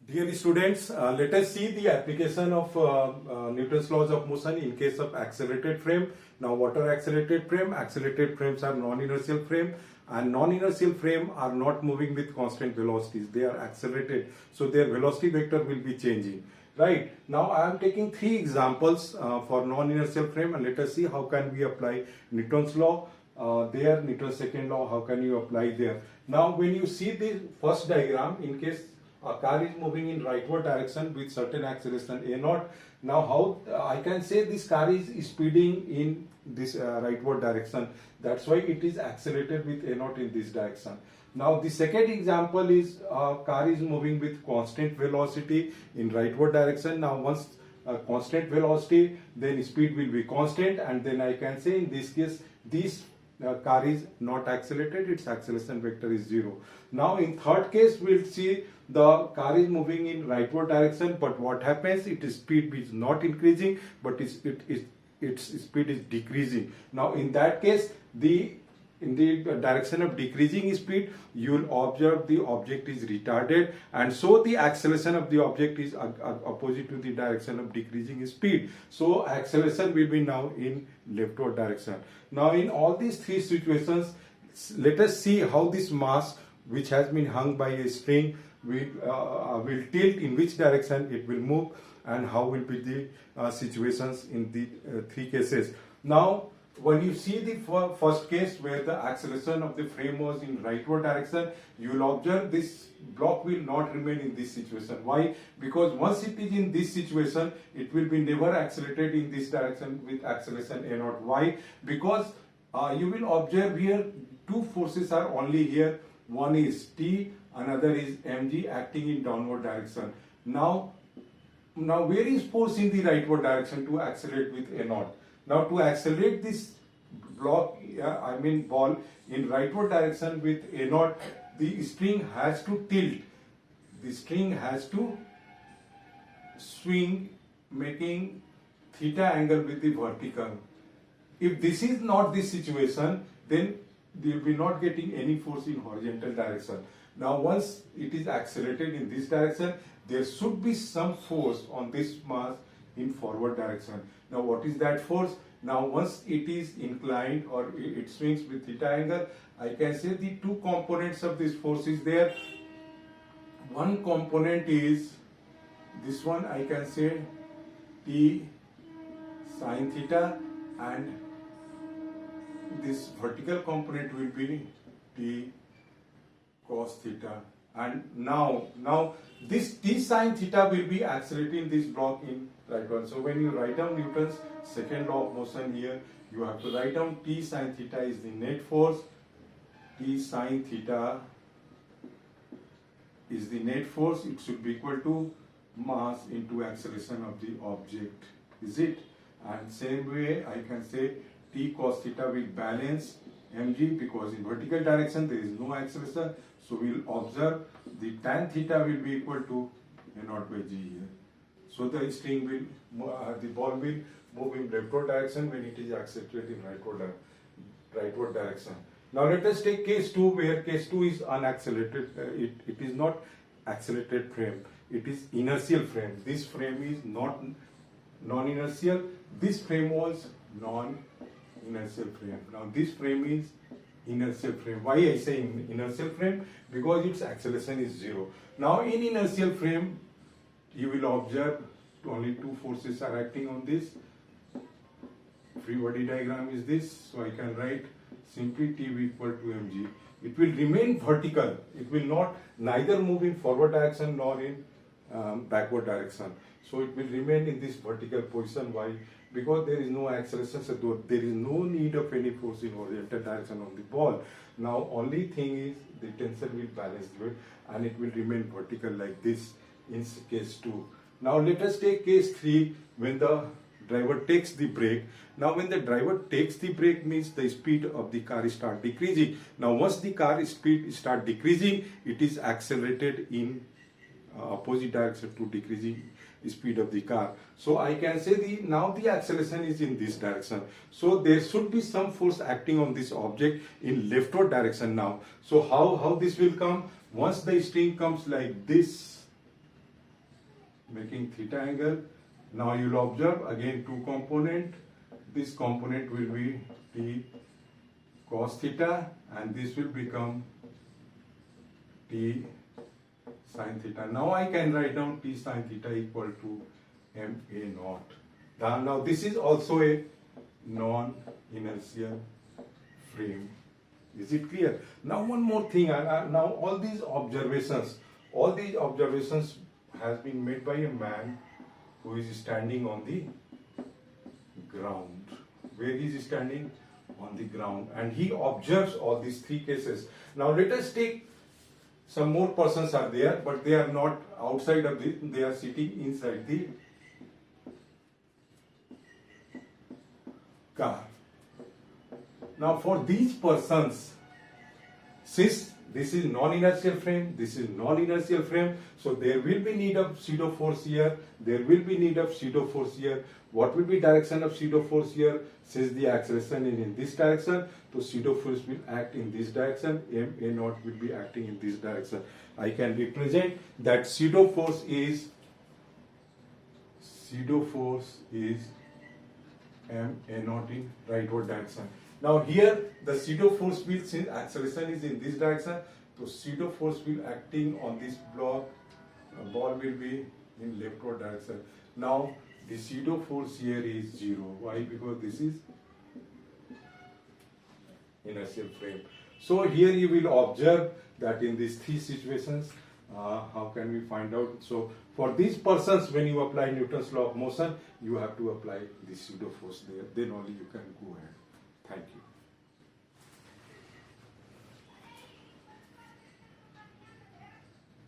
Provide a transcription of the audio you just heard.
Dear students, let us see the application of Newton's laws of motion in case of accelerated frame. Now, what are accelerated frame? Accelerated frames are non-inertial frame, and non-inertial frame are not moving with constant velocities. They are accelerated, so their velocity vector will be changing. Right. Now, I am taking three examples for non-inertial frame, and let us see how can we apply Newton's law there, Newton's second law, how can you apply there. Now, when you see the first diagram, in case a car is moving in rightward direction with certain acceleration a0. Now how I can say this car is speeding in this rightward direction. That's why it is accelerated with a0 in this direction. Now the second example is a car is moving with constant velocity in rightward direction. Now once constant velocity, then speed will be constant, and then I can say in this case this car is not accelerated, its acceleration vector is 0. Now in third case we'll see the car is moving in rightward direction, but what happens, its speed is not increasing, but its speed is decreasing. Now in that case, in the direction of decreasing speed, you will observe the object is retarded, and so the acceleration of the object is opposite to the direction of decreasing speed. So acceleration will be now in leftward direction. Now in all these three situations, let us see how this mass which has been hung by a string will tilt, in which direction it will move, and how will be the situations in the three cases. Now when you see the first case where the acceleration of the frame was in rightward direction, you will observe this block will not remain in this situation. Why? Because once it is in this situation, it will be never accelerated in this direction with acceleration a0. Why? Because you will observe here two forces are only here. One is T, another is mg acting in downward direction. Now where is force in the rightward direction to accelerate with a0? Now to accelerate this block, ball in rightward direction with a0, the string has to tilt. The string has to swing, making theta angle with the vertical. If this is not the situation, then they will be not getting any force in horizontal direction. Now once it is accelerated in this direction, there should be some force on this mass in forward direction. Now what is that force? Now once it is inclined or it swings with theta angle, I can say the two components of this force is there. One component is this one, I can say T sine theta, and this vertical component will be T cos theta. And now this T sine theta will be accelerating this block in right one. So when you write down Newton's second law of motion here, you have to write down T sine theta is the net force. T sine theta is the net force. It should be equal to mass into acceleration of the object. Is it? And same way I can say T cos theta will balance mg, because in vertical direction there is no acceleration. So we will observe the tan theta will be equal to a0 by g here. So the string will, the ball will move in leftward direction when it is accelerated in rightward direction. Now let us take case 2, where case 2 is unaccelerated. It is not accelerated frame. It is inertial frame. This frame is not non-inertial. This frame was non-inertial frame. Now this frame is inertial frame. Why I say inertial frame? Because its acceleration is 0. Now in inertial frame, you will observe only two forces are acting on this. Free body diagram is this, so I can write simply T equal to mg. It will remain vertical. It will not neither move in forward direction nor in backward direction. So it will remain in this vertical position. Why? Because there is no acceleration, so there is no need of any force in horizontal direction on the ball. Now only thing is the tensor will balance the weight, and it will remain vertical like this in case 2. Now let us take case 3, when the driver takes the brake. Now when the driver takes the brake means the speed of the car start decreasing. Now once the car speed start decreasing, it is accelerated in opposite direction to decreasing speed of the car. So I can say now the acceleration is in this direction. So there should be some force acting on this object in leftward direction now. So how this will come? Once the string comes like this, making theta angle. Now you'll observe again two component. This component will be t cos theta and this will become t sin theta. Now I can write down t sin theta equal to ma naught. Now this is also a non-inertial frame. Is it clear? Now one more thing. Now all these observations has been made by a man who is standing on the ground. Where is he standing? On the ground, and he observes all these three cases. Now let us take some more persons are there, but they are not outside of the, they are sitting inside the car. Now for these persons, since this is non-inertial frame, this is non-inertial frame, so there will be need of pseudo force here, there will be need of pseudo force here. What will be direction of pseudo force here? Since the acceleration is in this direction, so pseudo force will act in this direction, ma naught will be acting in this direction. I can represent that pseudo force is ma naught in rightward direction. Now here the pseudo force will, since acceleration is in this direction, so pseudo force will acting on this block, ball will be in leftward direction. Now the pseudo force here is 0. Why? Because this is inertial frame. So here you will observe that in these three situations, how can we find out? So for these persons, when you apply Newton's law of motion, you have to apply the pseudo force there. Then only you can go ahead. Thank you.